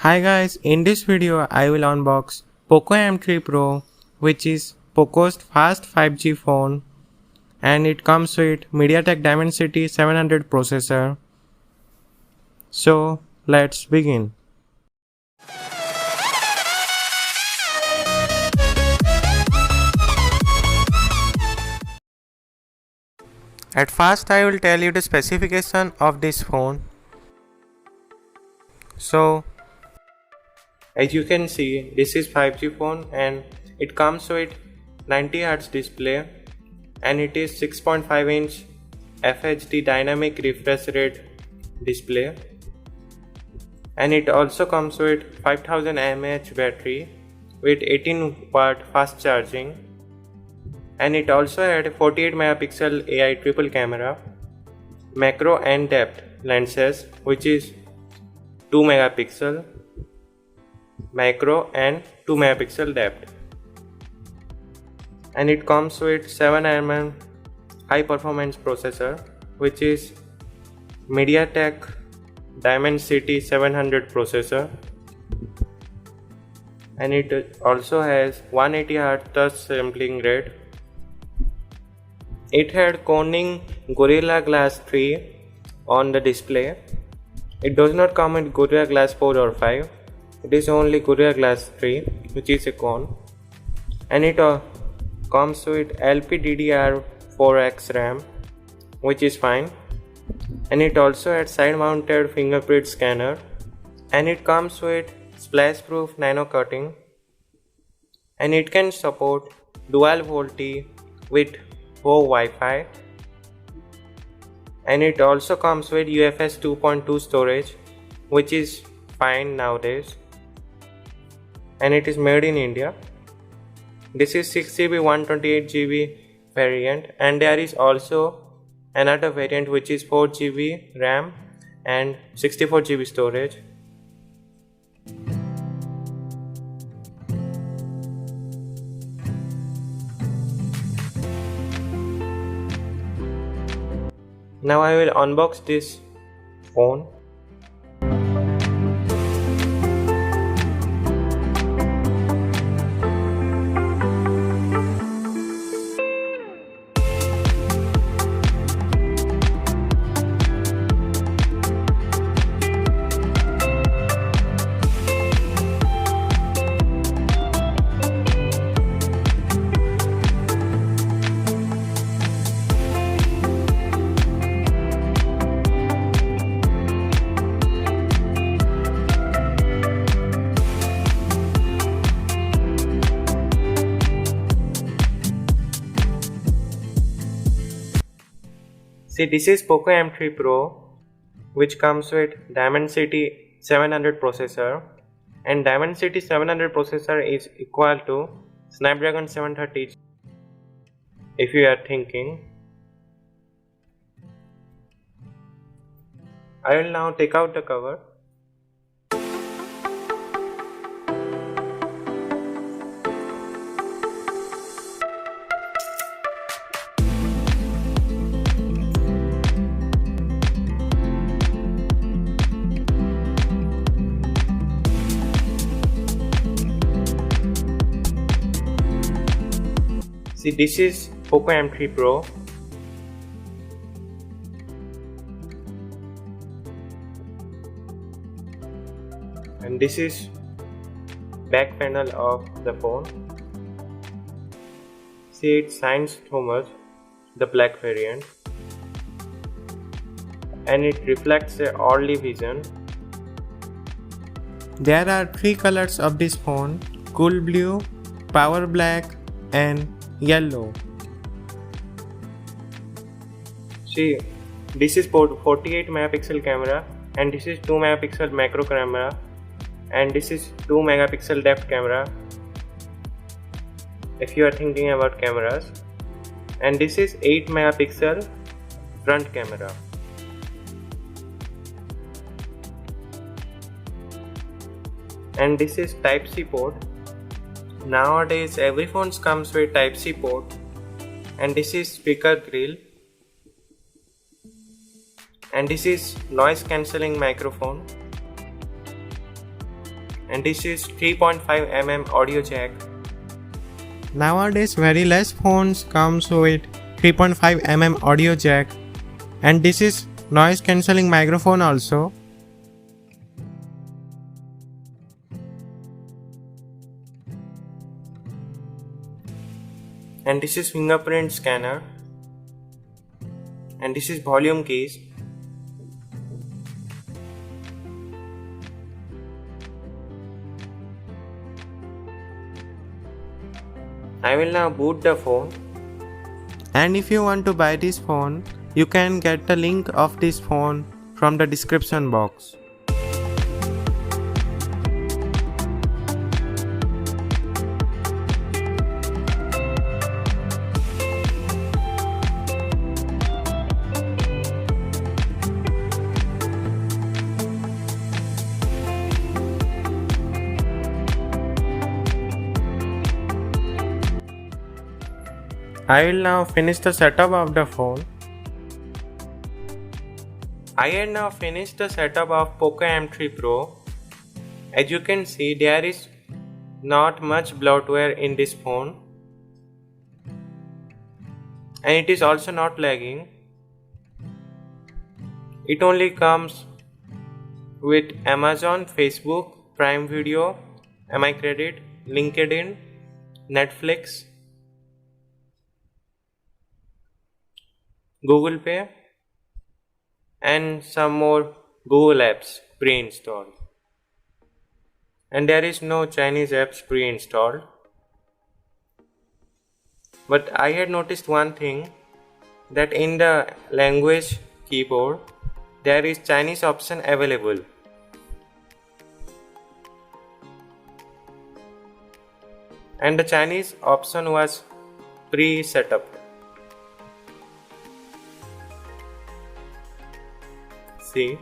Hi guys, in this video I will unbox POCO M3 Pro, which is POCO's fast 5G phone, and it comes with Mediatek Dimensity 700 processor. So let's begin. At first I will tell you the specification of this phone. So as you can see, this is 5G phone and it comes with 90Hz display, and it is 6.5-inch FHD dynamic refresh rate display, and it also comes with 5000 mAh battery with 18W fast charging, and it also had 48 megapixel AI triple camera, macro and depth lenses, which is 2 megapixel macro and 2 megapixel depth, and it comes with 7nm high performance processor, which is Mediatek Dimensity 700 processor, and it also has 180Hz touch sampling rate. It had Corning Gorilla Glass 3 on the display. It does not come with Gorilla Glass 4 or 5. It is only Gorilla Glass 3, which is a cone, and it comes with LPDDR4X RAM, which is fine, and it also had side mounted fingerprint scanner, and it comes with splash proof nano coating, and it can support dual VoLTE with Wi-Fi, and it also comes with UFS 2.2 storage, which is fine nowadays, and it is made in India. This is 6GB 128GB variant, and there is also another variant which is 4GB RAM and 64GB storage. Now I will unbox this phone. See, this is POCO M3 Pro, which comes with Dimensity 700 processor, and Dimensity 700 processor is equal to Snapdragon 730, if you are thinking. I will now take out the cover. See, this is POCO M3 Pro, and this is back panel of the phone. See, it shines so much, the black variant, and it reflects a early vision. There are 3 colors of this phone: cool blue, power black, and yellow. See, this is 48 megapixel camera, and this is 2 megapixel macro camera, and this is 2 megapixel depth camera, if you are thinking about cameras, and this is 8 megapixel front camera. And this is Type-C port. Nowadays every phone comes with Type-C port, and this is speaker grill, and this is noise cancelling microphone, and this is 3.5 mm audio jack. Nowadays very less phones comes with 3.5 mm audio jack, and this is noise cancelling microphone also. And this is fingerprint scanner, and this is volume keys. I will now boot the phone. And if you want to buy this phone, you can get the link of this phone from the description box. I will now finish the setup of the phone. I had now finished the setup of POCO M3 Pro. As you can see, there is not much bloatware in this phone, and it is also not lagging. It only comes with Amazon, Facebook, Prime Video, MI Credit, LinkedIn, Netflix, Google Pay, and some more Google apps pre-installed. And there is no Chinese apps pre-installed. But I had noticed one thing, that in the language keyboard there is Chinese option available. And the Chinese option was pre-set up. See,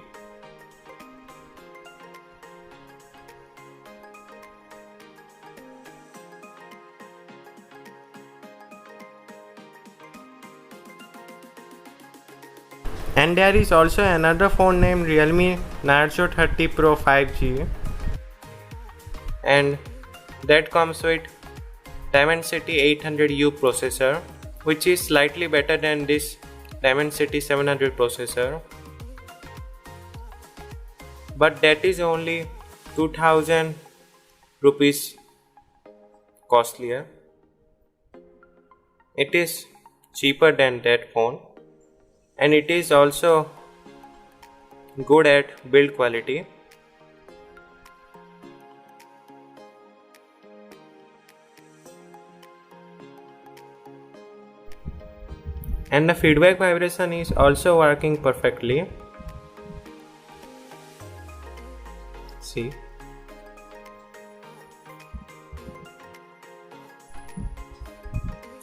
And there is also another phone named Realme Narzo 30 Pro 5G, and that comes with Dimensity 800U processor, which is slightly better than this Dimensity 700 processor, but that is only 2000 rupees costlier. It is cheaper than that phone, and it is also good at build quality. And the feedback vibration is also working perfectly. See,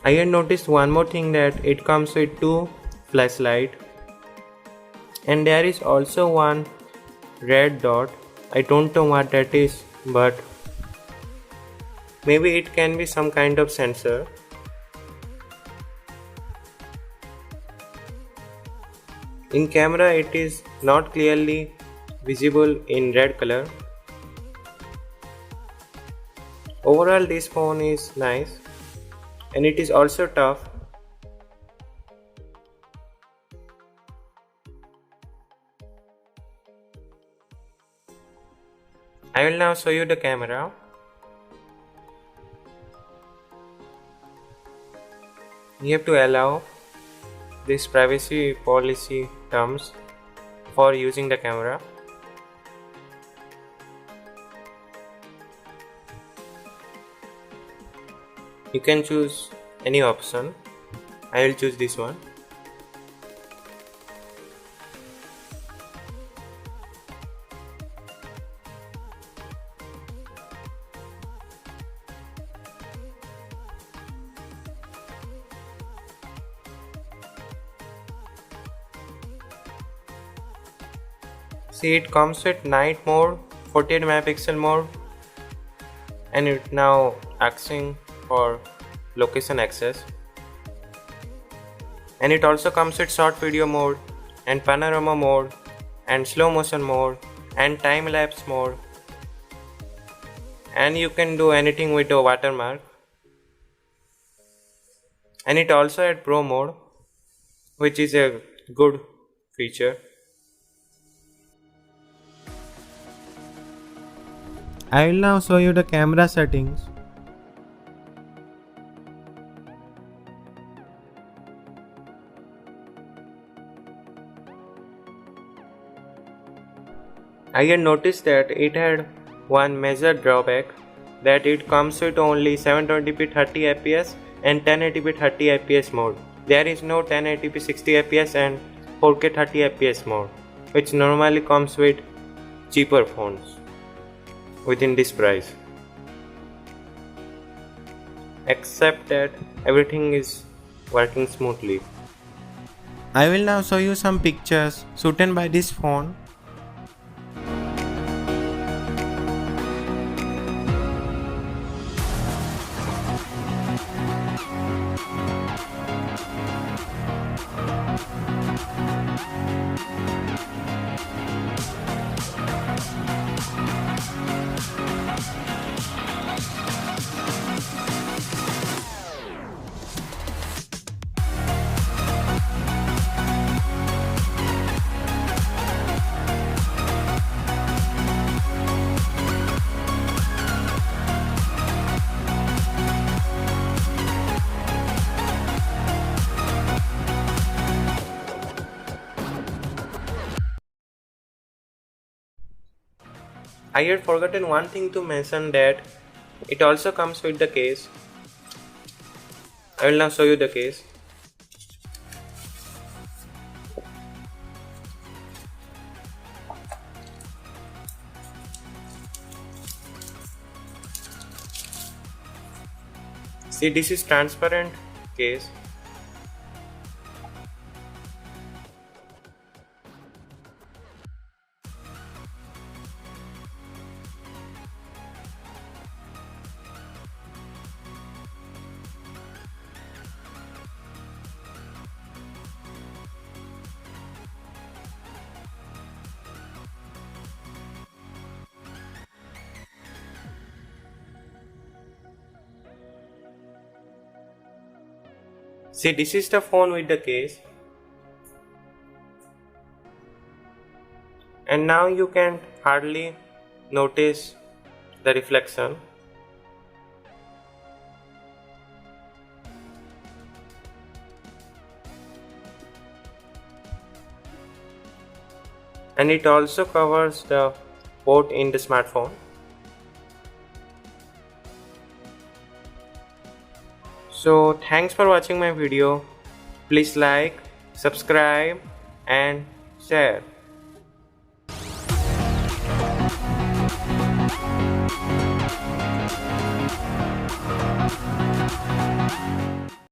I had noticed one more thing, that it comes with two flashlight, and there is also one red dot. I don't know what that is, but maybe it can be some kind of sensor. In camera it is not clearly visible in red color. Overall this phone is nice, and it is also tough. I will now show you the camera. You have to allow this privacy policy terms for using the camera. You can choose any option. I will choose this one. See, it comes with night mode, 48 megapixel mode, and it now asking for location access. And it also comes with short video mode, and panorama mode, and slow motion mode, and time lapse mode. and you can do anything with the watermark. And it also had Pro mode, which is a good feature. I will now show you the camera settings. I had noticed that it had one major drawback, that it comes with only 720p 30 fps and 1080p 30 fps mode. There is no 1080p 60 fps and 4K 30 fps mode, which normally comes with cheaper phones within this price. Except that everything is working smoothly. I will now show you some pictures shooten by this phone. I had forgotten one thing to mention, that it also comes with the case. I will now show you the case. See, this is transparent case. See, this is the phone with the case. And now you can hardly notice the reflection. And it also covers the port in the smartphone. So thanks for watching my video. Please like, subscribe and share.